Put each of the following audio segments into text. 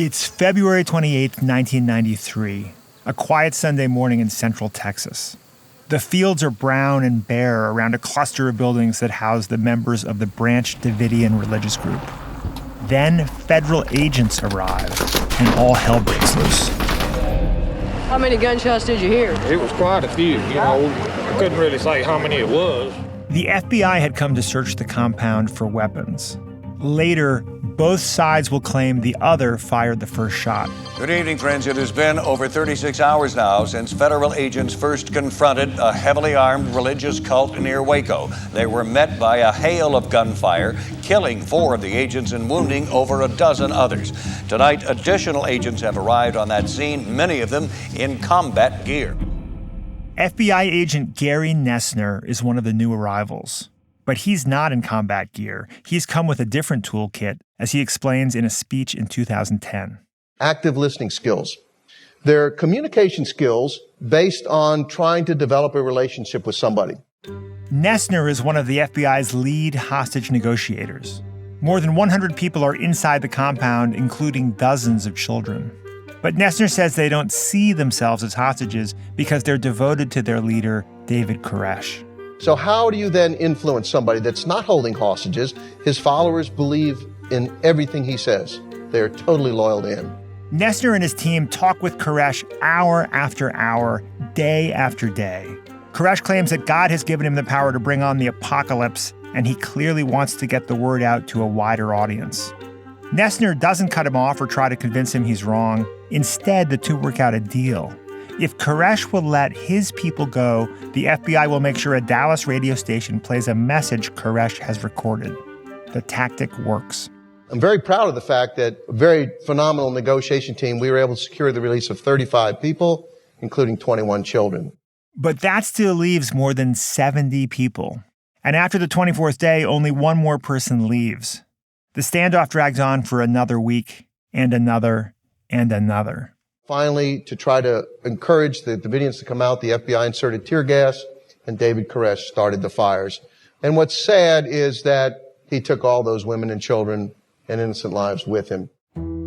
It's February 28th, 1993, a quiet Sunday morning in central Texas. The fields are brown and bare around a cluster of buildings that house the members of the Branch Davidian religious group. Then federal agents arrive, and all hell breaks loose. How many gunshots did you hear? It was quite a few, I couldn't really say how many it was. The FBI had come to search the compound for weapons. Later, both sides will claim the other fired the first shot. Good evening, friends. It has been over 36 hours now since federal agents first confronted a heavily armed religious cult near Waco. They were met by a hail of gunfire, killing 4 of the agents and wounding over a dozen others. Tonight, additional agents have arrived on that scene, many of them in combat gear. FBI agent Gary Nessner is one of the new arrivals. But he's not in combat gear. He's come with a different toolkit, as he explains in a speech in 2010. Active listening skills. They're communication skills based on trying to develop a relationship with somebody. Nessner is one of the FBI's lead hostage negotiators. More than 100 people are inside the compound, including dozens of children. But Nessner says they don't see themselves as hostages because they're devoted to their leader, David Koresh. So how do you then influence somebody that's not holding hostages? His followers believe in everything he says. They're totally loyal to him. Nessner and his team talk with Koresh hour after hour, day after day. Koresh claims that God has given him the power to bring on the apocalypse, and he clearly wants to get the word out to a wider audience. Nessner doesn't cut him off or try to convince him he's wrong. Instead, the two work out a deal. If Koresh will let his people go, the FBI will make sure a Dallas radio station plays a message Koresh has recorded. The tactic works. I'm very proud of the fact that a very phenomenal negotiation team, we were able to secure the release of 35 people, including 21 children. But that still leaves more than 70 people. And after the 24th day, only one more person leaves. The standoff drags on for another week, and another, and another. Finally, to try to encourage the Davidians to come out, the FBI inserted tear gas, and David Koresh started the fires. And what's sad is that he took all those women and children and innocent lives with him.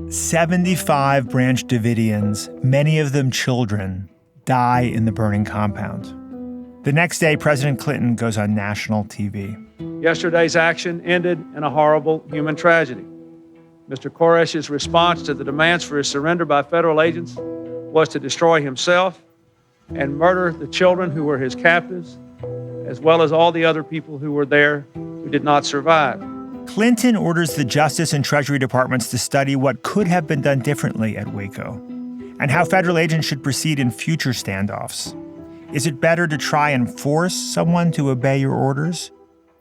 75 Branch Davidians, many of them children, die in the burning compound. The next day, President Clinton goes on national TV. Yesterday's action ended in a horrible human tragedy. Mr. Koresh's response to the demands for his surrender by federal agents was to destroy himself and murder the children who were his captives, as well as all the other people who were there who did not survive. Clinton orders the Justice and Treasury Departments to study what could have been done differently at Waco and how federal agents should proceed in future standoffs. Is it better to try and force someone to obey your orders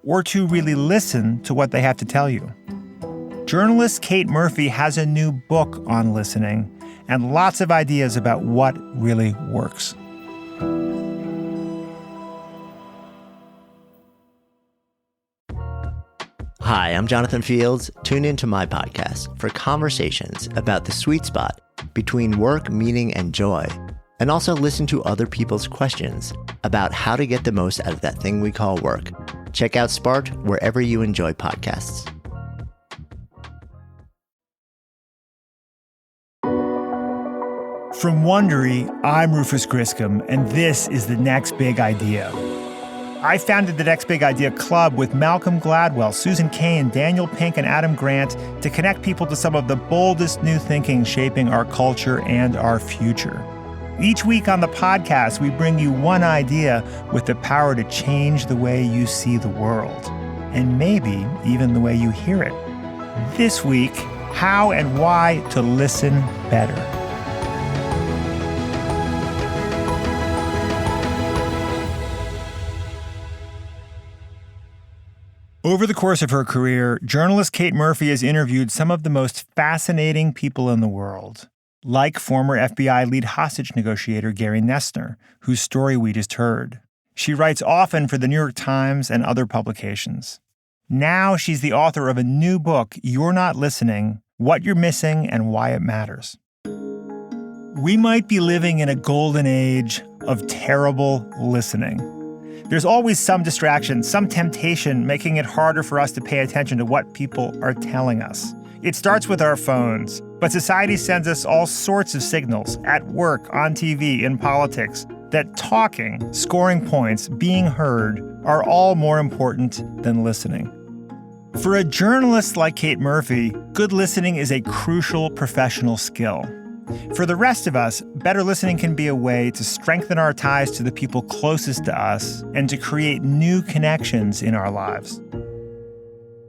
or to really listen to what they have to tell you? Journalist Kate Murphy has a new book on listening and lots of ideas about what really works. Hi, I'm Jonathan Fields. Tune into my podcast for conversations about the sweet spot between work, meaning, and joy. And also listen to other people's questions about how to get the most out of that thing we call work. Check out Sparked wherever you enjoy podcasts. From Wondery, I'm Rufus Griscom, and this is The Next Big Idea. I founded the Next Big Idea Club with Malcolm Gladwell, Susan Cain, Daniel Pink, and Adam Grant to connect people to some of the boldest new thinking shaping our culture and our future. Each week on the podcast, we bring you one idea with the power to change the way you see the world, and maybe even the way you hear it. This week, how and why to listen better. Over the course of her career, journalist Kate Murphy has interviewed some of the most fascinating people in the world, like former FBI lead hostage negotiator Gary Nessner, whose story we just heard. She writes often for the New York Times and other publications. Now she's the author of a new book, You're Not Listening: What You're Missing and Why It Matters. We might be living in a golden age of terrible listening. There's always some distraction, some temptation, making it harder for us to pay attention to what people are telling us. It starts with our phones. But society sends us all sorts of signals at work, on TV, in politics, that talking, scoring points, being heard are all more important than listening. For a journalist like Kate Murphy, good listening is a crucial professional skill. For the rest of us, better listening can be a way to strengthen our ties to the people closest to us and to create new connections in our lives.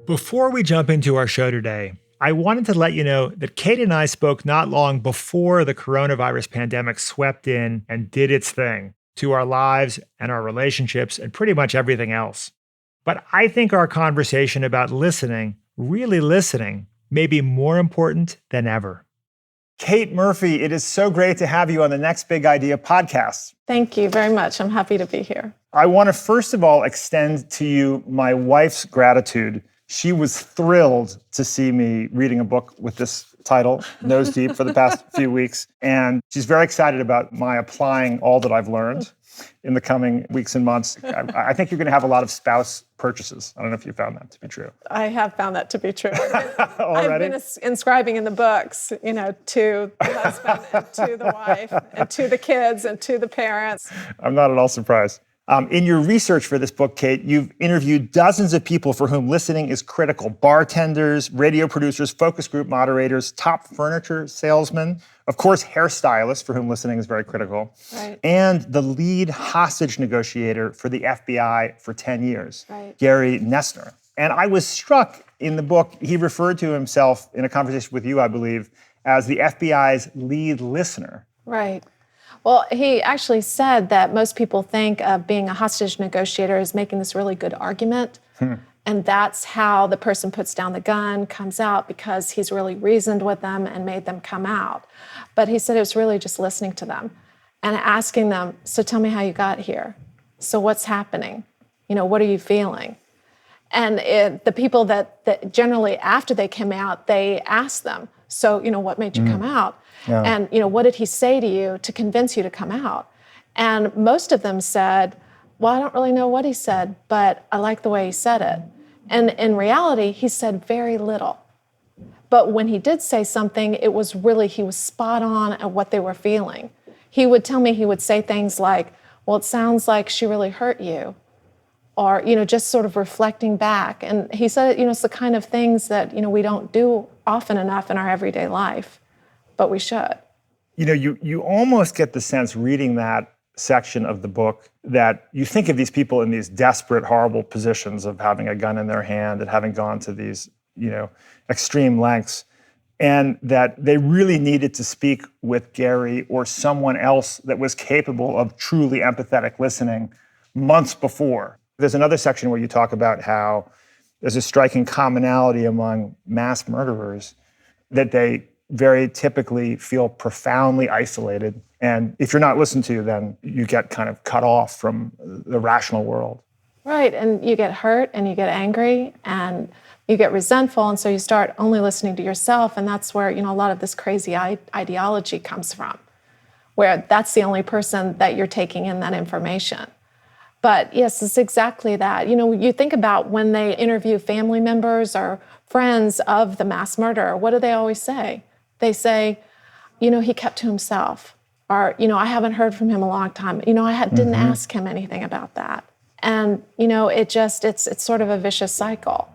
Before we jump into our show today, I wanted to let you know that Kate and I spoke not long before the coronavirus pandemic swept in and did its thing to our lives and our relationships and pretty much everything else. But I think our conversation about listening, really listening, may be more important than ever. Kate Murphy, it is so great to have you on the Next Big Idea podcast. Thank you very much. I'm happy to be here. I want to first of all extend to you my wife's gratitude. She was thrilled to see me reading a book with this title, Nose Deep, for the past few weeks. And she's very excited about my applying all that I've learned in the coming weeks and months. I think you're going to have a lot of spouse purchases. I don't know if you found that to be true. I have found that to be true. Already? I've been inscribing in the books, to the husband and to the wife and to the kids and to the parents. I'm not at all surprised. In your research for this book, Kate, you've interviewed dozens of people for whom listening is critical. Bartenders, radio producers, focus group moderators, top furniture salesmen, of course, hairstylists for whom listening is very critical, right, and the lead hostage negotiator for the FBI for 10 years, right, Gary Noesner. And I was struck in the book, he referred to himself in a conversation with you, I believe, as the FBI's lead listener. Right. Well, he actually said that most people think of being a hostage negotiator as making this really good argument. And that's how the person puts down the gun, comes out, because he's really reasoned with them and made them come out. But he said it was really just listening to them and asking them, so tell me how you got here. So what's happening? What are you feeling? And the people that generally after they came out, they asked them, so, what made you come out? Yeah. And, what did he say to you to convince you to come out? And most of them said, well, I don't really know what he said, but I like the way he said it. And in reality, he said very little. But when he did say something, it was really, he was spot on at what they were feeling. He would tell me, he would say things like, well, it sounds like she really hurt you. Or, just sort of reflecting back. And he said, it's the kind of things that, we don't do often enough in our everyday life, but we should. You almost get the sense reading that section of the book that you think of these people in these desperate, horrible positions of having a gun in their hand and having gone to these, extreme lengths, and that they really needed to speak with Gary or someone else that was capable of truly empathetic listening months before. There's another section where you talk about how there's a striking commonality among mass murderers that they very typically feel profoundly isolated. And if you're not listened to, then you get kind of cut off from the rational world. Right, and you get hurt and you get angry and you get resentful, and so you start only listening to yourself, and that's where, a lot of this crazy ideology comes from, where that's the only person that you're taking in that information. But yes, it's exactly that. You think about when they interview family members or friends of the mass murderer, what do they always say? They say, he kept to himself. Or, I haven't heard from him a long time. I didn't ask him anything about that. And, it's sort of a vicious cycle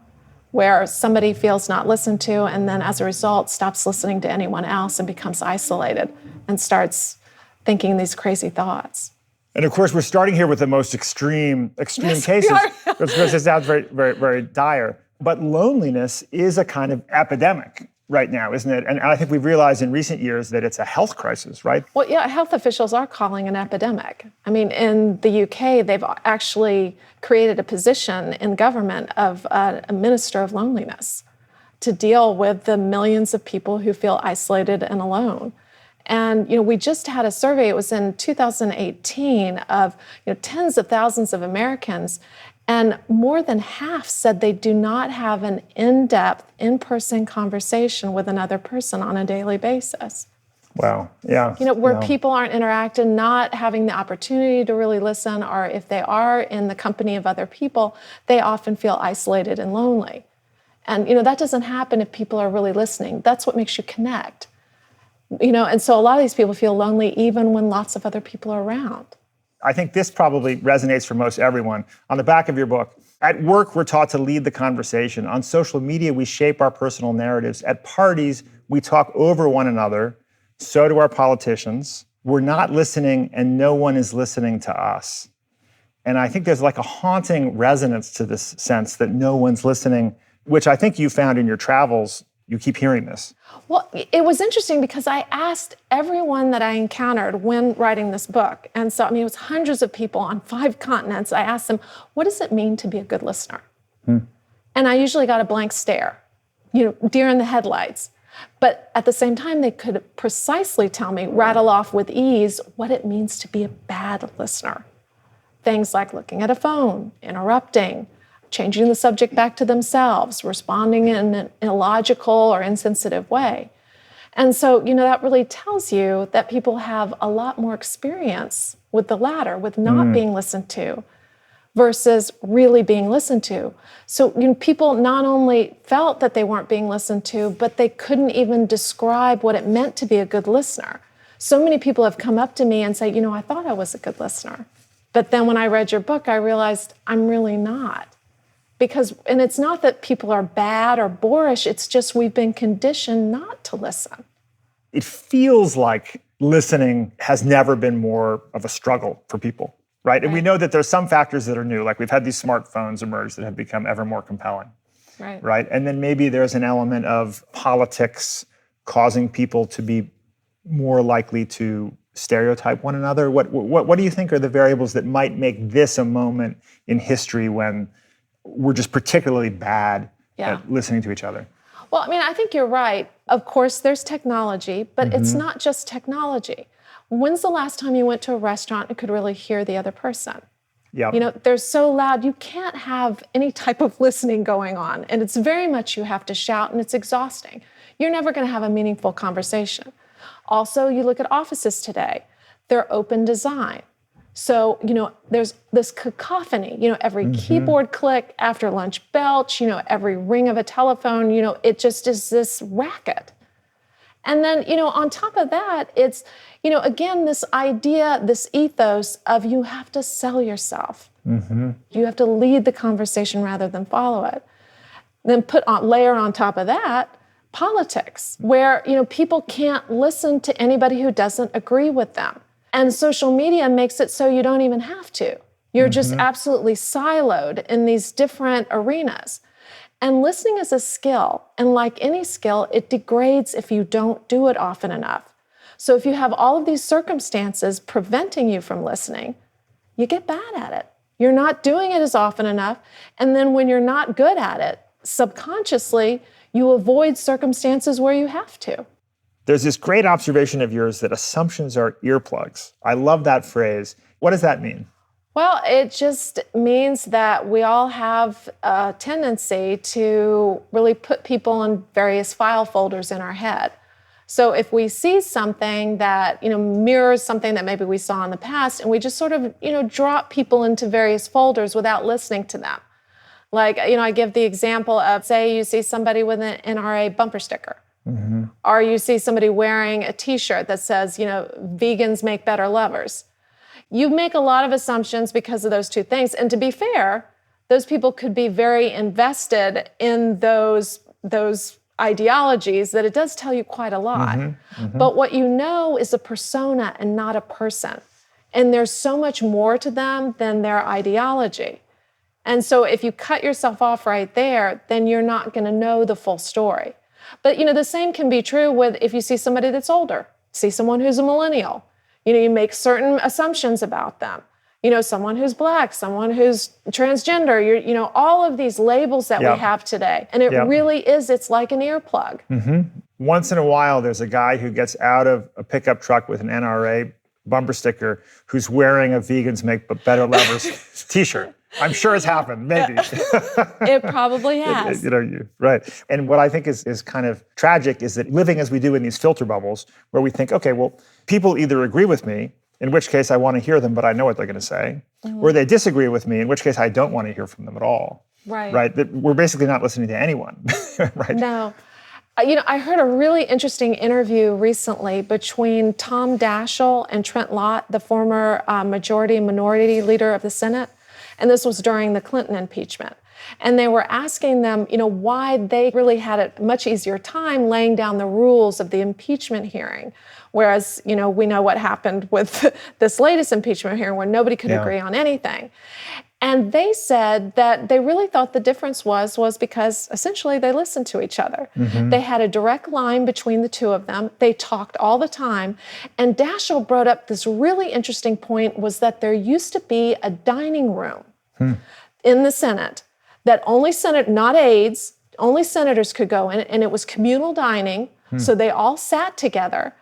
where somebody feels not listened to and then as a result stops listening to anyone else and becomes isolated and starts thinking these crazy thoughts. And of course, we're starting here with the most extreme Yes, cases, we are. because it sounds very, very, very dire. But loneliness is a kind of epidemic right now, isn't it? And I think we've realized in recent years that it's a health crisis, right? Well, yeah, health officials are calling an epidemic. I mean, in the UK, they've actually created a position in government of a minister of loneliness to deal with the millions of people who feel isolated and alone. And, we just had a survey, it was in 2018, of, tens of thousands of Americans, and more than half said they do not have an in-depth, in-person conversation with another person on a daily basis. Wow, yeah. Where people aren't interacting, not having the opportunity to really listen, or if they are in the company of other people, they often feel isolated and lonely. And, that doesn't happen if people are really listening. That's what makes you connect. And so a lot of these people feel lonely even when lots of other people are around. I think this probably resonates for most everyone. On the back of your book, at work, we're taught to lead the conversation. On social media, we shape our personal narratives. At parties, we talk over one another. So do our politicians. We're not listening, and no one is listening to us. And I think there's like a haunting resonance to this sense that no one's listening, which I think you found in your travels. You keep hearing this. Well, it was interesting because I asked everyone that I encountered when writing this book. And so, it was hundreds of people on 5 continents. I asked them, what does it mean to be a good listener? And I usually got a blank stare, deer in the headlights. But at the same time, they could precisely tell me, rattle off with ease, what it means to be a bad listener. Things like looking at a phone, interrupting, changing the subject back to themselves, responding in an illogical or insensitive way. And so, that really tells you that people have a lot more experience with the latter, with not being listened to versus really being listened to. So, people not only felt that they weren't being listened to, but they couldn't even describe what it meant to be a good listener. So many people have come up to me and say, I thought I was a good listener. But then when I read your book, I realized I'm really not. And it's not that people are bad or boorish, it's just we've been conditioned not to listen. It feels like listening has never been more of a struggle for people, right? And we know that there's some factors that are new, like we've had these smartphones emerge that have become ever more compelling, right? And then maybe there's an element of politics causing people to be more likely to stereotype one another. What do you think are the variables that might make this a moment in history when we're just particularly bad at listening to each other? Well, I think you're right. Of course, there's technology, but it's not just technology. When's the last time you went to a restaurant and could really hear the other person? Yeah. They're so loud, you can't have any type of listening going on. And it's very much you have to shout, and it's exhausting. You're never going to have a meaningful conversation. Also, you look at offices today, they're open design. So, there's this cacophony, every keyboard click, after lunch belch, every ring of a telephone, it just is this racket. And then, on top of that, it's, again, this idea, this ethos of you have to sell yourself. You have to lead the conversation rather than follow it. Then layer on top of that, politics, where, people can't listen to anybody who doesn't agree with them. And social media makes it so you don't even have to. You're just absolutely siloed in these different arenas. And listening is a skill. And like any skill, it degrades if you don't do it often enough. So if you have all of these circumstances preventing you from listening, you get bad at it. You're not doing it as often enough. And then when you're not good at it, subconsciously, you avoid circumstances where you have to. There's this great observation of yours that assumptions are earplugs. I love that phrase. What does that mean? Well, it just means that we all have a tendency to really put people in various file folders in our head. So if we see something that, mirrors something that maybe we saw in the past, and we just sort of, drop people into various folders without listening to them. Like, I give the example of, say, you see somebody with an NRA bumper sticker. Or you see somebody wearing a t-shirt that says, vegans make better lovers. You make a lot of assumptions because of those two things. And to be fair, those people could be very invested in those ideologies that it does tell you quite a lot. But what you know is a persona and not a person. And there's so much more to them than their ideology. And so if you cut yourself off right there, then you're not going to know the full story. But, the same can be true with if you see somebody that's older, see someone who's a millennial. You make certain assumptions about them. Someone who's Black, someone who's transgender, all of these labels that we have today. And it really is, it's like an earplug. Once in a while, there's a guy who gets out of a pickup truck with an NRA bumper sticker who's wearing a Vegans Make Better Lovers t-shirt. I'm sure it's happened, maybe. It probably has. Right. And what I think is kind of tragic is that living as we do in these filter bubbles where we think, okay, well, people either agree with me, in which case I want to hear them, but I know what they're going to say, or they disagree with me, in which case I don't want to hear from them at all. right? That we're basically not listening to anyone, right? No. I heard a really interesting interview recently between Tom Daschle and Trent Lott, the former majority and minority leader of the Senate. And this was during the Clinton impeachment. And they were asking them, why they really had a much easier time laying down the rules of the impeachment hearing. Whereas, we know what happened with this latest impeachment hearing where nobody could agree on anything. And they said that they really thought the difference was because essentially they listened to each other. Mm-hmm. They had a direct line between the two of them. They talked all the time. And Daschle brought up this really interesting point was that there used to be a dining room in the Senate that only not aides, only senators could go in, and it was communal dining. So they all sat together.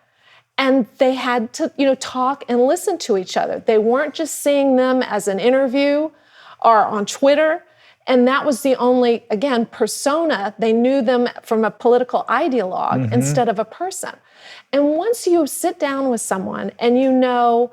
And they had to, talk and listen to each other. They weren't just seeing them as an interview or on Twitter. And that was the only, again, persona. They knew them from a political ideologue instead of a person. And once you sit down with someone and you know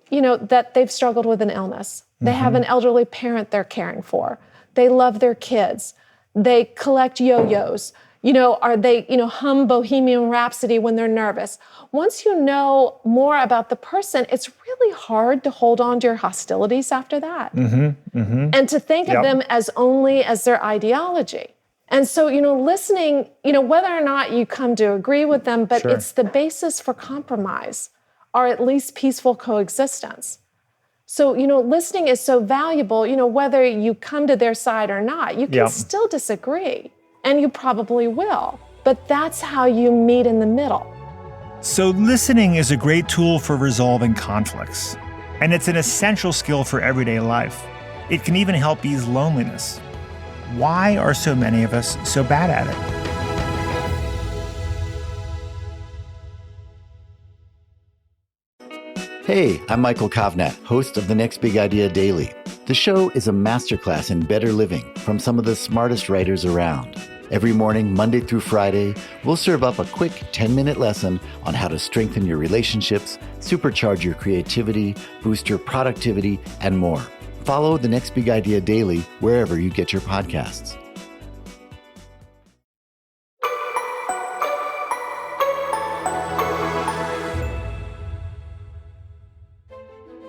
that they've struggled with an illness, they have an elderly parent they're caring for, they love their kids, they collect yo-yos, are they, hum Bohemian Rhapsody when they're nervous. Once you know more about the person, it's really hard to hold on to your hostilities after that. And to think of them as only as their ideology. And so, listening, whether or not you come to agree with them, but it's the basis for compromise or at least peaceful coexistence. So, listening is so valuable, whether you come to their side or not, you can still disagree. And you probably will. But that's how you meet in the middle. So listening is a great tool for resolving conflicts. And it's an essential skill for everyday life. It can even help ease loneliness. Why are so many of us so bad at it? Hey, I'm Michael Kovnat, host of The Next Big Idea Daily. The show is a masterclass in better living from some of the smartest writers around. Every morning, Monday through Friday, we'll serve up a quick 10-minute lesson on how to strengthen your relationships, supercharge your creativity, boost your productivity, and more. Follow The Next Big Idea Daily wherever you get your podcasts.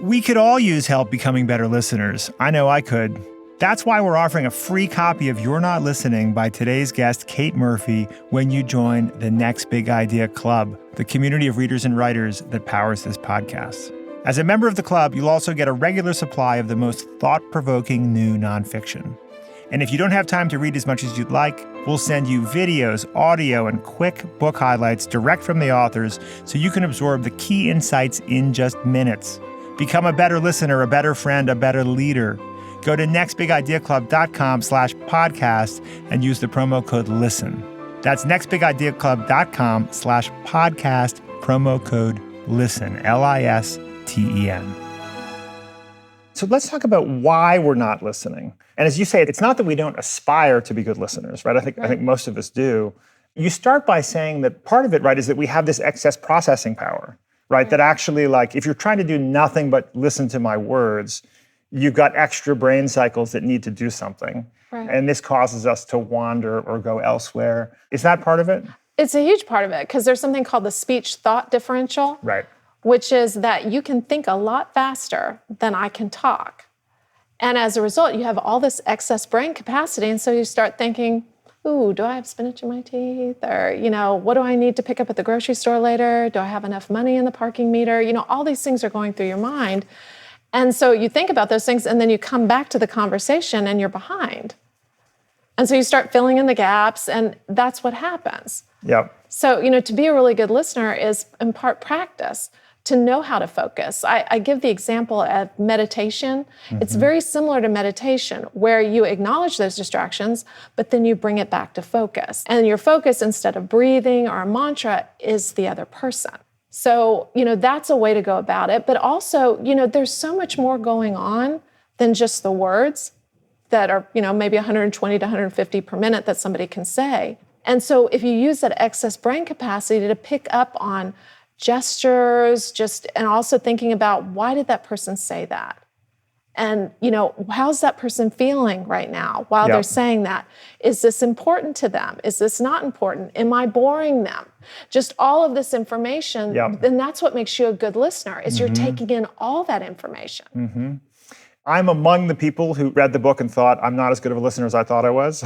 We could all use help becoming better listeners. I know I could. That's why we're offering a free copy of You're Not Listening by today's guest, Kate Murphy, when you join the Next Big Idea Club, the community of readers and writers that powers this podcast. As a member of the club, you'll also get a regular supply of the most thought-provoking new nonfiction. And if you don't have time to read as much as you'd like, we'll send you videos, audio, and quick book highlights direct from the authors so you can absorb the key insights in just minutes. Become a better listener, a better friend, a better leader. Go to nextbigideaclub.com/podcast and use the promo code LISTEN. That's nextbigideaclub.com/podcast, promo code LISTEN, LISTEN. So let's talk about why we're not listening. And as you say, it's not that we don't aspire to be good listeners, right? I think most of us do. You start by saying that part of it, right, is that we have this excess processing power, right? That actually, like, if you're trying to do nothing but listen to my words, you've got extra brain cycles that need to do something. Right. And this causes us to wander or go elsewhere. Is that part of it? It's a huge part of it because there's something called the speech-thought differential, right? Which is that you can think a lot faster than I can talk. And as a result, you have all this excess brain capacity. And so you start thinking, ooh, do I have spinach in my teeth? Or, what do I need to pick up at the grocery store later? Do I have enough money in the parking meter? All these things are going through your mind. And so you think about those things and then you come back to the conversation and you're behind. And so you start filling in the gaps and that's what happens. Yep. So, to be a really good listener is in part practice, to know how to focus. I give the example of meditation. Mm-hmm. It's very similar to meditation where you acknowledge those distractions, but then you bring it back to focus. And your focus, instead of breathing or a mantra, is the other person. So, that's a way to go about it. But also, there's so much more going on than just the words that are, maybe 120 to 150 per minute that somebody can say. And so if you use that excess brain capacity to pick up on gestures, and also thinking about why did that person say that? And, how's that person feeling right now while they're saying that? Is this important to them? Is this not important? Am I boring them? Just all of this information, then that's what makes you a good listener, is you're taking in all that information. I'm among the people who read the book and thought, I'm not as good of a listener as I thought I was.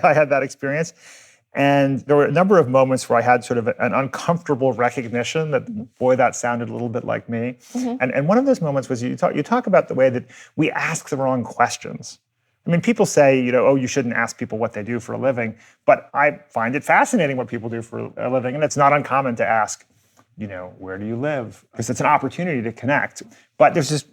I had that experience. And there were a number of moments where I had sort of an uncomfortable recognition that, boy, that sounded a little bit like me. And one of those moments was you talk about the way that we ask the wrong questions. I mean, people say, you shouldn't ask people what they do for a living. But I find it fascinating what people do for a living. And it's not uncommon to ask, where do you live? Because it's an opportunity to connect. But there's this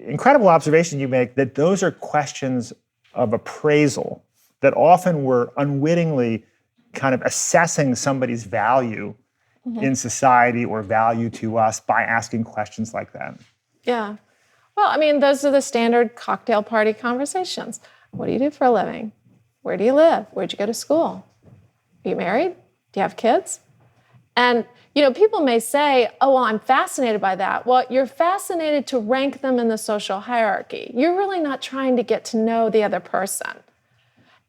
incredible observation you make that those are questions of appraisal that often we're unwittingly kind of assessing somebody's value in society or value to us by asking questions like that. Yeah. Well, I mean, those are the standard cocktail party conversations. What do you do for a living? Where do you live? Where'd you go to school? Are you married? Do you have kids? And, people may say, oh, well, I'm fascinated by that. Well, you're fascinated to rank them in the social hierarchy. You're really not trying to get to know the other person.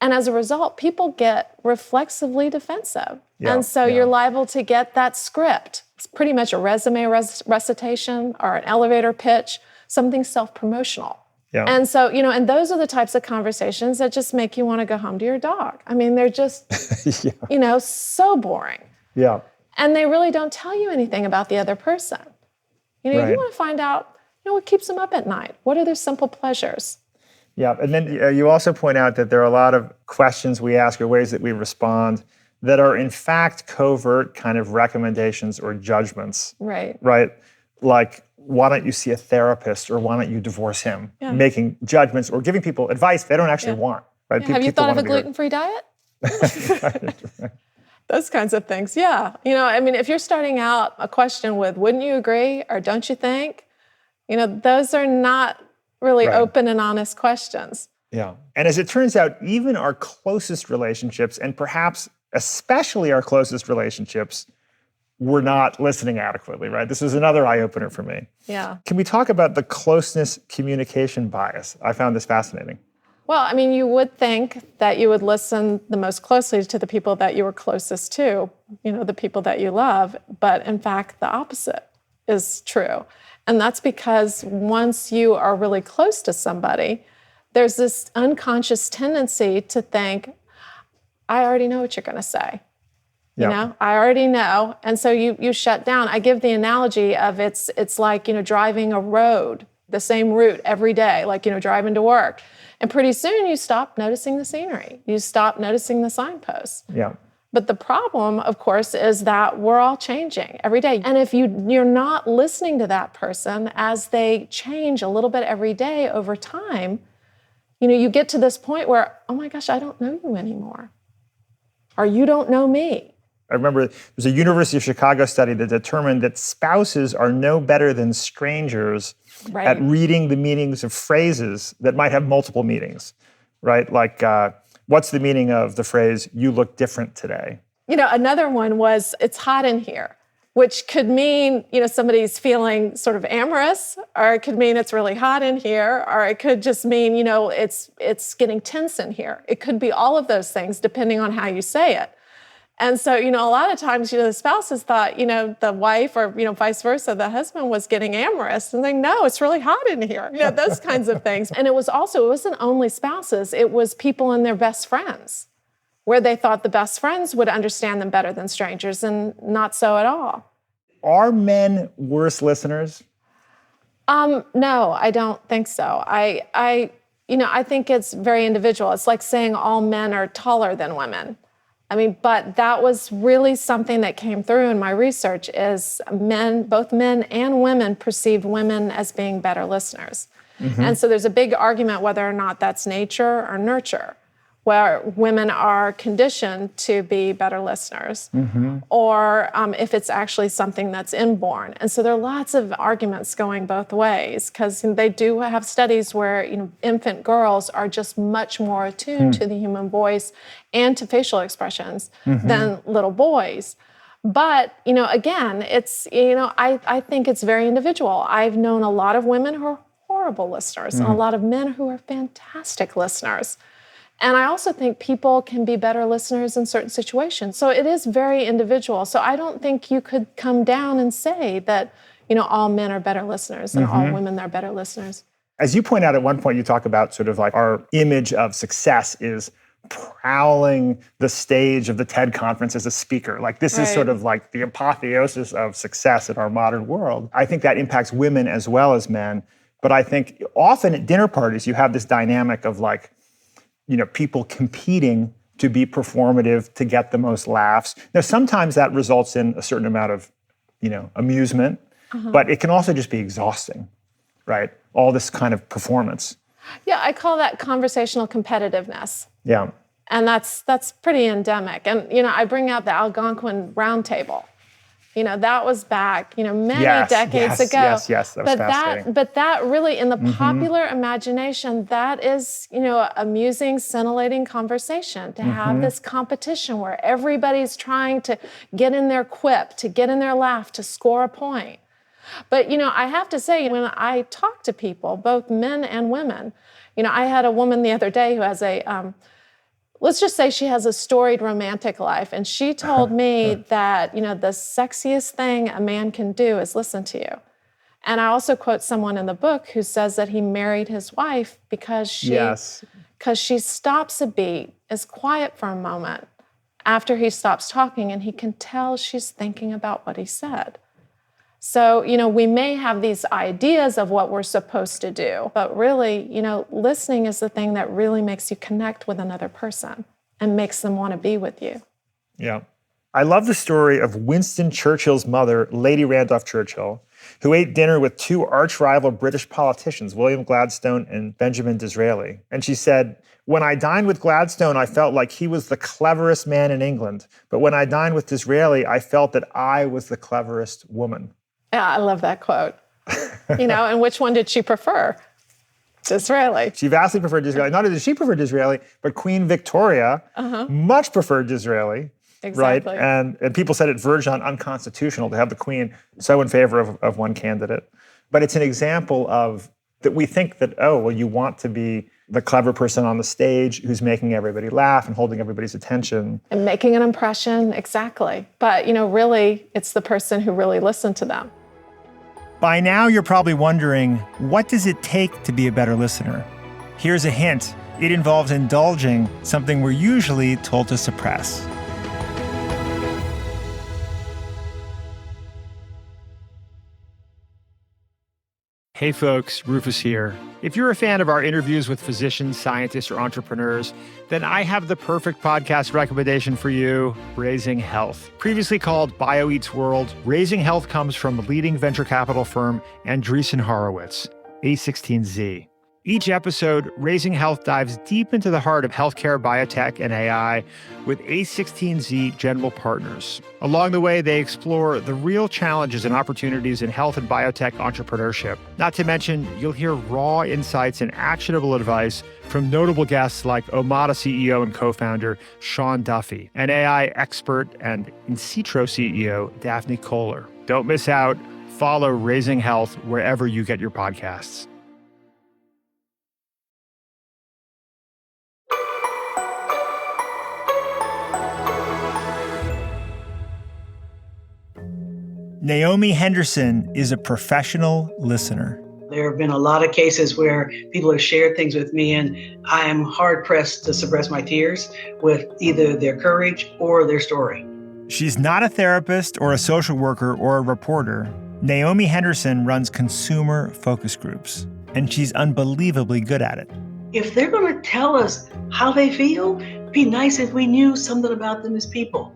And as a result, people get reflexively defensive. And so you're liable to get that script. It's pretty much a resume recitation or an elevator pitch, something self-promotional. And so, and those are the types of conversations that just make you want to go home to your dog. I mean, they're just, so boring. And they really don't tell you anything about the other person. You want to find out, what keeps them up at night? What are their simple pleasures? Yeah, and then you also point out that there are a lot of questions we ask or ways that we respond that are in fact covert kind of recommendations or judgments. Right. Like, why don't you see a therapist or why don't you divorce him? Making judgments or giving people advice they don't actually want. Right? Have you thought of a gluten-free diet? Those kinds of things. Yeah. If you're starting out a question with, wouldn't you agree or don't you think? Those are not really open and honest questions. Yeah. And as it turns out, even our closest relationships, and perhaps especially our closest relationships, we're not listening adequately, right? This is another eye-opener for me. Yeah. Can we talk about the closeness communication bias? I found this fascinating. Well, you would think that you would listen the most closely to the people that you were closest to, the people that you love, but in fact, the opposite is true. And that's because once you are really close to somebody, there's this unconscious tendency to think, I already know what you're going to say. I already know. And so you shut down. I give the analogy of it's like, driving a road, the same route every day, like, driving to work. And pretty soon you stop noticing the scenery. You stop noticing the signposts. Yeah. But the problem, of course, is that we're all changing every day. And if you're not listening to that person as they change a little bit every day over time, you get to this point where, oh my gosh, I don't know you anymore. Or you don't know me. I remember there's a University of Chicago study that determined that spouses are no better than strangers at reading the meanings of phrases that might have multiple meanings, right? Like, what's the meaning of the phrase, you look different today? Another one was, it's hot in here, which could mean, somebody's feeling sort of amorous, or it could mean it's really hot in here, or it could just mean, it's getting tense in here. It could be all of those things, depending on how you say it. And so, a lot of times, the spouses thought, the wife or, vice versa, the husband was getting amorous and they no, it's really hot in here. Those kinds of things. And it wasn't only spouses, it was people and their best friends, where they thought the best friends would understand them better than strangers, and not so at all. Are men worse listeners? No, I don't think so. I think it's very individual. It's like saying all men are taller than women. But that was really something that came through in my research is both men and women perceived women as being better listeners. And so there's a big argument whether or not that's nature or nurture, where women are conditioned to be better listeners, or if it's actually something that's inborn. And so there are lots of arguments going both ways, because they do have studies where infant girls are just much more attuned to the human voice and to facial expressions than little boys. But, again, it's, I think it's very individual. I've known a lot of women who are horrible listeners and a lot of men who are fantastic listeners. And I also think people can be better listeners in certain situations. So it is very individual. So I don't think you could come down and say that, all men are better listeners and all women are better listeners. As you point out at one point, you talk about sort of like our image of success is prowling the stage of the TED conference as a speaker. Like this is sort of like the apotheosis of success in our modern world. I think that impacts women as well as men. But I think often at dinner parties, you have this dynamic of like, people competing to be performative, to get the most laughs. Now, sometimes that results in a certain amount of, amusement, but it can also just be exhausting, right? All this kind of performance. Yeah, I call that conversational competitiveness. Yeah. And that's pretty endemic. And, I bring out the Algonquin Round Table. That was back, many decades ago. Yes, that was fascinating. But that really, in the popular imagination, that is, amusing, scintillating conversation, to have this competition where everybody's trying to get in their quip, to get in their laugh, to score a point. But, I have to say, when I talk to people, both men and women, I had a woman the other day who has let's just say she has a storied romantic life. And she told me that, the sexiest thing a man can do is listen to you. And I also quote someone in the book who says that he married his wife because she stops a beat, is quiet for a moment after he stops talking, and he can tell she's thinking about what he said. So, we may have these ideas of what we're supposed to do, but really, listening is the thing that really makes you connect with another person and makes them want to be with you. Yeah. I love the story of Winston Churchill's mother, Lady Randolph Churchill, who ate dinner with two arch-rival British politicians, William Gladstone and Benjamin Disraeli. And she said, "When I dined with Gladstone, I felt like he was the cleverest man in England. But when I dined with Disraeli, I felt that I was the cleverest woman." Yeah, I love that quote. And which one did she prefer? Disraeli. She vastly preferred Disraeli. Not only did she prefer Disraeli, but Queen Victoria much preferred Disraeli. Exactly. Right? And people said it verged on unconstitutional to have the Queen so in favor of one candidate. But it's an example of that we think that, you want to be the clever person on the stage who's making everybody laugh and holding everybody's attention. And making an impression, exactly. But, really, it's the person who really listened to them. By now, you're probably wondering, what does it take to be a better listener? Here's a hint. It involves indulging something we're usually told to suppress. Hey folks, Rufus here. If you're a fan of our interviews with physicians, scientists, or entrepreneurs, then I have the perfect podcast recommendation for you, Raising Health. Previously called BioEats World, Raising Health comes from leading venture capital firm Andreessen Horowitz, A16Z. Each episode, Raising Health dives deep into the heart of healthcare, biotech, and AI with A16Z general partners. Along the way, they explore the real challenges and opportunities in health and biotech entrepreneurship. Not to mention, you'll hear raw insights and actionable advice from notable guests like Omada CEO and co-founder Sean Duffy, and AI expert and Incitro CEO Daphne Kohler. Don't miss out. Follow Raising Health wherever you get your podcasts. Naomi Henderson is a professional listener. There have been a lot of cases where people have shared things with me, and I am hard-pressed to suppress my tears with either their courage or their story. She's not a therapist or a social worker or a reporter. Naomi Henderson runs consumer focus groups, and she's unbelievably good at it. If they're going to tell us how they feel, it'd be nice if we knew something about them as people.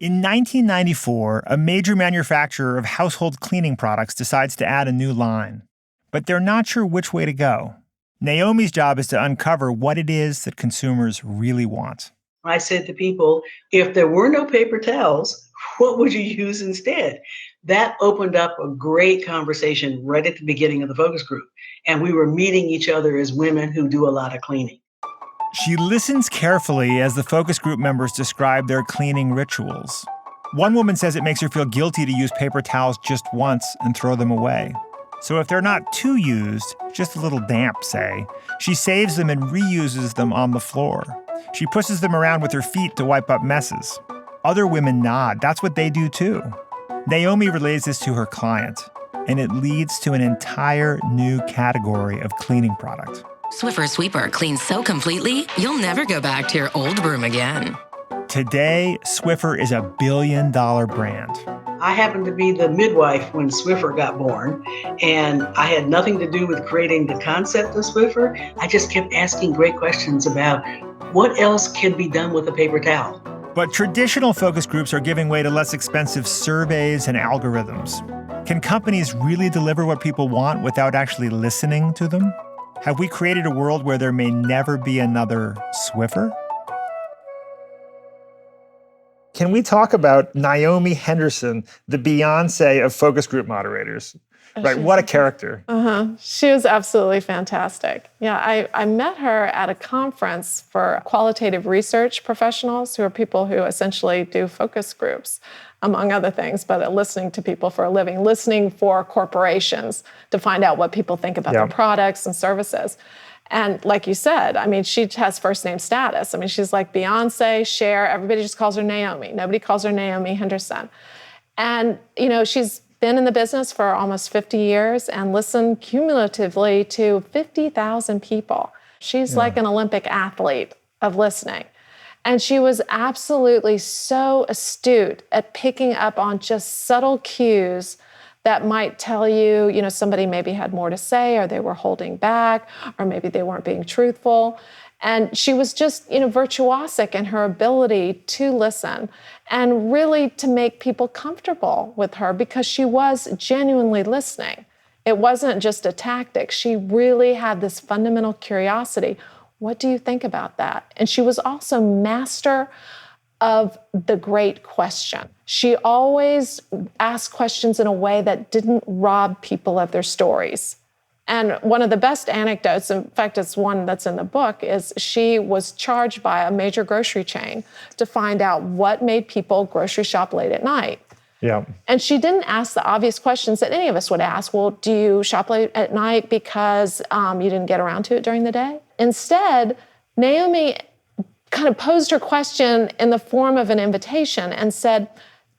In 1994, a major manufacturer of household cleaning products decides to add a new line, but they're not sure which way to go. Naomi's job is to uncover what it is that consumers really want. I said to people, if there were no paper towels, what would you use instead? That opened up a great conversation right at the beginning of the focus group. And we were meeting each other as women who do a lot of cleaning. She listens carefully as the focus group members describe their cleaning rituals. One woman says it makes her feel guilty to use paper towels just once and throw them away. So if they're not too used, just a little damp, say, she saves them and reuses them on the floor. She pushes them around with her feet to wipe up messes. Other women nod. That's what they do too. Naomi relays this to her client, and it leads to an entire new category of cleaning product. Swiffer Sweeper cleans so completely, you'll never go back to your old broom again. Today, Swiffer is a billion-dollar brand. I happened to be the midwife when Swiffer got born, and I had nothing to do with creating the concept of Swiffer. I just kept asking great questions about what else can be done with a paper towel. But traditional focus groups are giving way to less expensive surveys and algorithms. Can companies really deliver what people want without actually listening to them? Have we created a world where there may never be another Swiffer? Can we talk about Naomi Henderson, the Beyoncé of focus group moderators? Right, what a character. She was absolutely fantastic. Yeah, I met her at a conference for qualitative research professionals, who are people who essentially do focus groups, among other things, but listening to people for a living, listening for corporations to find out what people think about their products and services. And like you said, I mean, she has first name status. I mean, she's like Beyonce, Cher, everybody just calls her Naomi. Nobody calls her Naomi Henderson. And, you know, she's been in the business for almost 50 years and listened cumulatively to 50,000 people. She's like an Olympic athlete of listening. And she was absolutely so astute at picking up on just subtle cues that might tell you, you know, somebody maybe had more to say, or they were holding back, or maybe they weren't being truthful. And she was just, you know, virtuosic in her ability to listen and really to make people comfortable with her, because she was genuinely listening. It wasn't just a tactic. She really had this fundamental curiosity. What do you think about that? And she was also master of the great question. She always asked questions in a way that didn't rob people of their stories. And one of the best anecdotes, in fact, it's one that's in the book, is she was charged by a major grocery chain to find out what made people grocery shop late at night. Yeah. And she didn't ask the obvious questions that any of us would ask. Well, do you shop late at night because you didn't get around to it during the day? Instead, Naomi kind of posed her question in the form of an invitation and said,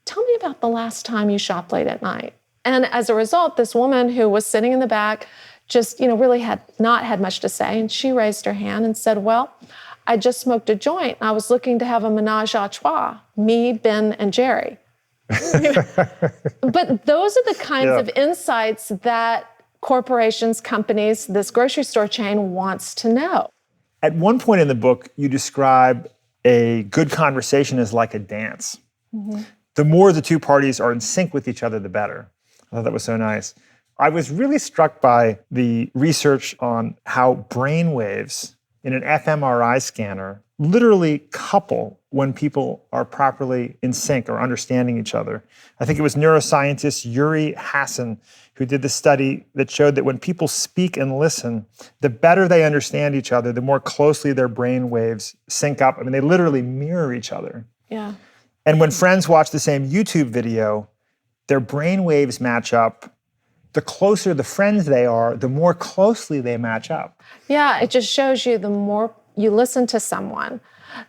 tell me about the last time you shopped late at night. And as a result, this woman who was sitting in the back just, you know, really had not had much to say. And she raised her hand and said, well, I just smoked a joint. I was looking to have a menage a trois, me, Ben, and Jerry. But those are the kinds of insights that corporations, companies, this grocery store chain wants to know. At one point in the book, you describe a good conversation as like a dance. Mm-hmm. The more the two parties are in sync with each other, the better. I thought that was so nice. I was really struck by the research on how brain waves in an fMRI scanner literally couple when people are properly in sync or understanding each other. I think it was neuroscientist Yuri Hassan who did the study that showed that when people speak and listen, the better they understand each other, the more closely their brain waves sync up. I mean, they literally mirror each other. Yeah. And when friends watch the same YouTube video, their brain waves match up. The closer the friends they are, the more closely they match up. Yeah, it just shows you the more you listen to someone,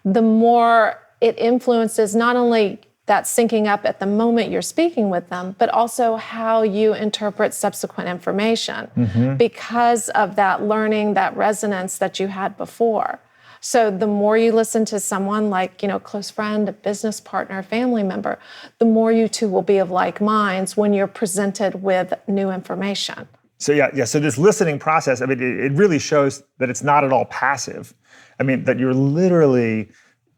the more it influences not only that syncing up at the moment you're speaking with them, but also how you interpret subsequent information because of that learning, that resonance that you had before. So the more you listen to someone like, you know, a close friend, a business partner, a family member, the more you two will be of like minds when you're presented with new information. So so this listening process, I mean, it really shows that it's not at all passive. I mean, that you're literally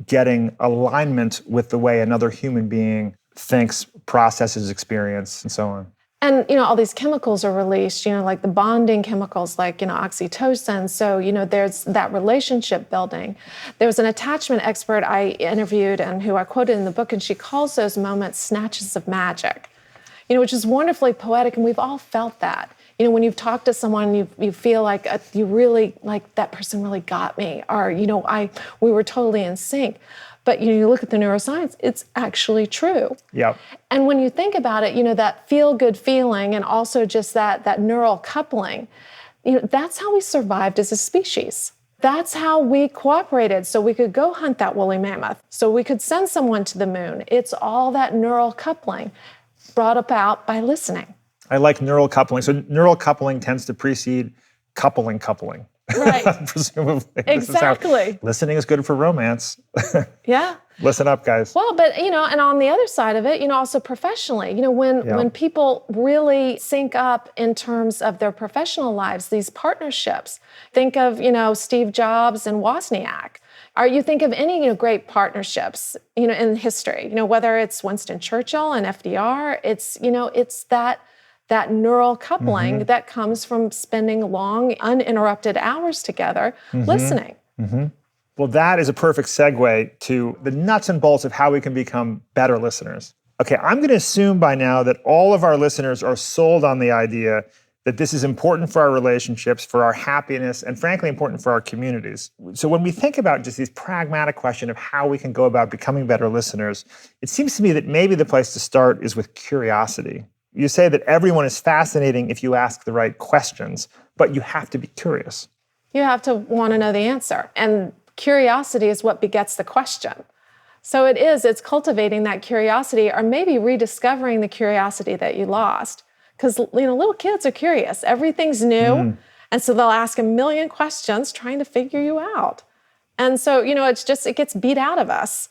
getting alignment with the way another human being thinks, processes, experience, and so on. And, you know, all these chemicals are released, you know, like the bonding chemicals, like, you know, oxytocin. So, you know, there's that relationship building. There was an attachment expert I interviewed and who I quoted in the book, and she calls those moments snatches of magic, you know, which is wonderfully poetic. And we've all felt that. You know, when you've talked to someone, you feel like you really, like that person really got me, or, you know, we were totally in sync. But, you know, you look at the neuroscience, it's actually true. Yep. And when you think about it, you know, that feel-good feeling and also just that neural coupling, you know, that's how we survived as a species. That's how we cooperated, so we could go hunt that woolly mammoth, so we could send someone to the moon. It's all that neural coupling brought about by listening. I like neural coupling. So neural coupling tends to precede coupling. Right. Presumably. Exactly. Listening is good for romance. Yeah. Listen up, guys. Well, but, you know, and on the other side of it, you know, also professionally, you know, when people really sync up in terms of their professional lives, these partnerships, think of, you know, Steve Jobs and Wozniak, or you think of any, you know, great partnerships, you know, in history, you know, whether it's Winston Churchill and FDR, it's, you know, it's that neural coupling that comes from spending long, uninterrupted hours together listening. Well, that is a perfect segue to the nuts and bolts of how we can become better listeners. Okay, I'm going to assume by now that all of our listeners are sold on the idea that this is important for our relationships, for our happiness, and frankly, important for our communities. So when we think about just these pragmatic question of how we can go about becoming better listeners, it seems to me that maybe the place to start is with curiosity. You say that everyone is fascinating if you ask the right questions, but you have to be curious. You have to want to know the answer. And curiosity is what begets the question. So it's cultivating that curiosity, or maybe rediscovering the curiosity that you lost. Because, you know, little kids are curious. Everything's new. And so they'll ask a million questions trying to figure you out. And so, you know, it gets beat out of us.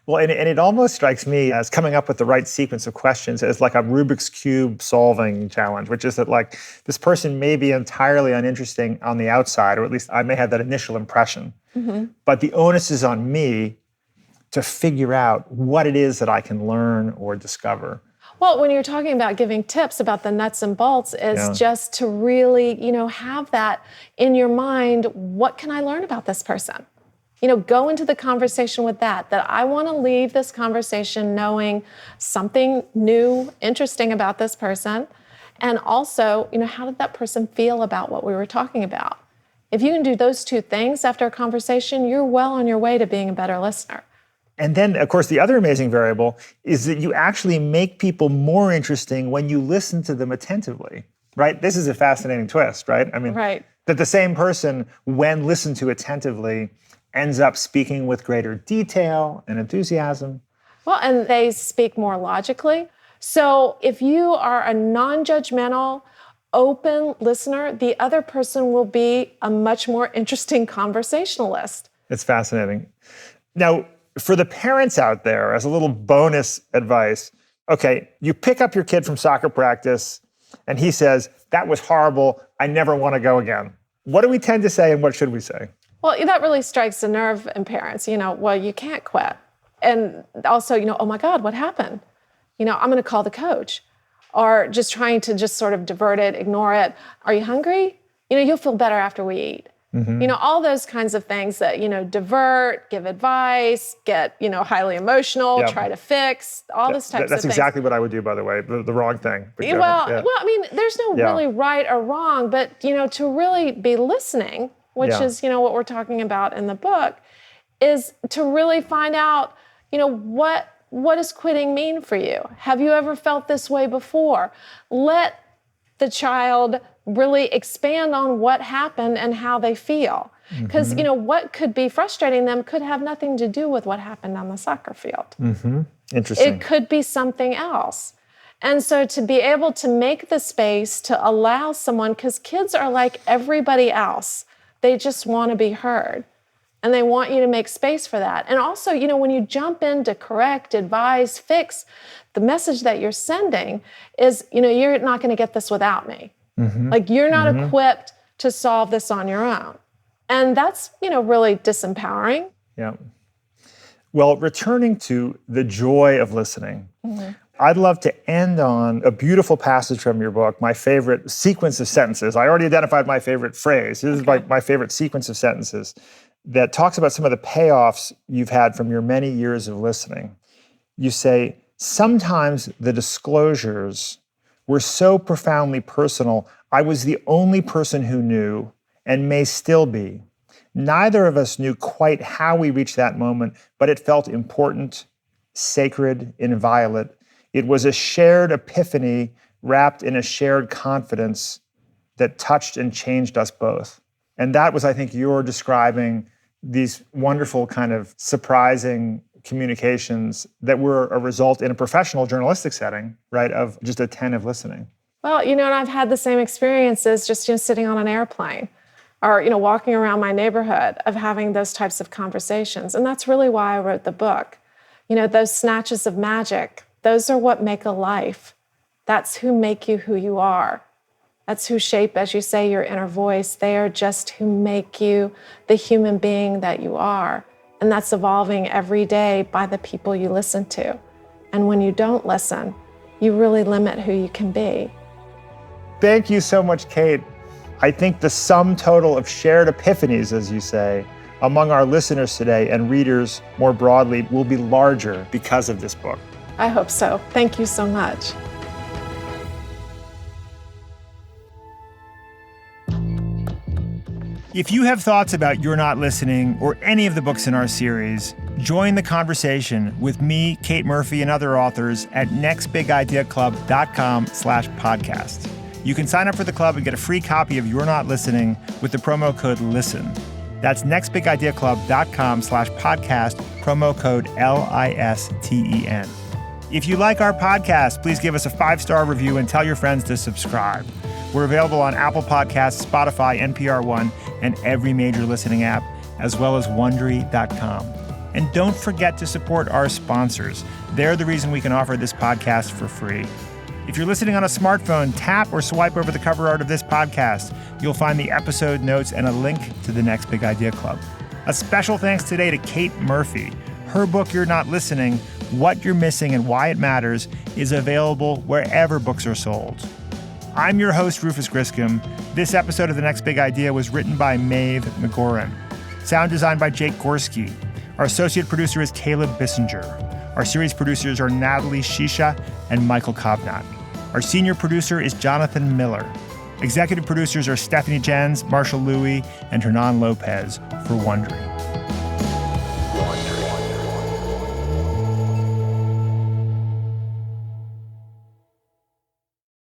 Well, and it almost strikes me as coming up with the right sequence of questions as like a Rubik's Cube solving challenge, which is that like this person may be entirely uninteresting on the outside, or at least I may have that initial impression. But the onus is on me to figure out what it is that I can learn or discover. Well, when you're talking about giving tips about the nuts and bolts, is just to really, you know, have that in your mind. What can I learn about this person? You know, go into the conversation with that I want to leave this conversation knowing something new, interesting about this person. And also, you know, how did that person feel about what we were talking about? If you can do those two things after a conversation, you're well on your way to being a better listener. And then, of course, the other amazing variable is that you actually make people more interesting when you listen to them attentively, right? This is a fascinating twist, right? I mean, that the same person, when listened to attentively, ends up speaking with greater detail and enthusiasm. Well, and they speak more logically. So if you are a non-judgmental, open listener, the other person will be a much more interesting conversationalist. It's fascinating. Now, for the parents out there, as a little bonus advice, okay, you pick up your kid from soccer practice and he says, "That was horrible, I never want to go again." What do we tend to say and what should we say? Well, that really strikes a nerve in parents. You know, well, you can't quit. And also, you know, oh my God, what happened? You know, I'm going to call the coach. Or just trying to just sort of divert it, ignore it. Are you hungry? You know, you'll feel better after we eat. You know, all those kinds of things that, you know, divert, give advice, get, you know, highly emotional, try to fix, all this types of things. That's exactly what I would do, by the way, the wrong thing. Well, I mean, there's no really right or wrong, but, you know, to really be listening, which is, you know, what we're talking about in the book, is to really find out, you know, what does quitting mean for you? Have you ever felt this way before? Let the child really expand on what happened and how they feel. Because, you know, what could be frustrating them could have nothing to do with what happened on the soccer field. Interesting. It could be something else. And so to be able to make the space to allow someone, because kids are like everybody else, they just want to be heard. And they want you to make space for that. And also, you know, when you jump in to correct, advise, fix, the message that you're sending is, you know, you're not going to get this without me. Like, you're not equipped to solve this on your own. And that's, you know, really disempowering. Yeah. Well, returning to the joy of listening, I'd love to end on a beautiful passage from your book, my favorite sequence of sentences. I already identified my favorite phrase. This is my favorite sequence of sentences that talks about some of the payoffs you've had from your many years of listening. You say, sometimes the disclosures were so profoundly personal. I was the only person who knew, and may still be. Neither of us knew quite how we reached that moment, but it felt important, sacred, inviolate. It was a shared epiphany wrapped in a shared confidence that touched and changed us both. And that was, I think, you're describing these wonderful kind of surprising communications that were a result in a professional journalistic setting, right, of just attentive listening. Well, and I've had the same experiences just, sitting on an airplane or, walking around my neighborhood of having those types of conversations. And that's really why I wrote the book. Those snatches of magic, those are what make a life. That's who make you who you are. That's who shape, as you say, your inner voice. They are just who make you the human being that you are. And that's evolving every day by the people you listen to. And when you don't listen, you really limit who you can be. Thank you so much, Kate. I think the sum total of shared epiphanies, as you say, among our listeners today and readers more broadly will be larger because of this book. I hope so. Thank you so much. If you have thoughts about You're Not Listening or any of the books in our series, join the conversation with me, Kate Murphy, and other authors at nextbigideaclub.com/podcast. You can sign up for the club and get a free copy of You're Not Listening with the promo code LISTEN. That's nextbigideaclub.com/podcast, promo code LISTEN. If you like our podcast, please give us a 5-star review and tell your friends to subscribe. We're available on Apple Podcasts, Spotify, NPR One, and every major listening app, as well as Wondery.com. And don't forget to support our sponsors. They're the reason we can offer this podcast for free. If you're listening on a smartphone, tap or swipe over the cover art of this podcast. You'll find the episode notes and a link to the Next Big Idea Club. A special thanks today to Kate Murphy. Her book, You're Not Listening, What You're Missing and Why It Matters, is available wherever books are sold. I'm your host, Rufus Griscom. This episode of The Next Big Idea was written by Maeve McGoran. Sound designed by Jake Gorski. Our associate producer is Caleb Bissinger. Our series producers are Natalie Shisha and Michael Kovnat. Our senior producer is Jonathan Miller. Executive producers are Stephanie Jens, Marshall Louie, and Hernan Lopez for Wondery.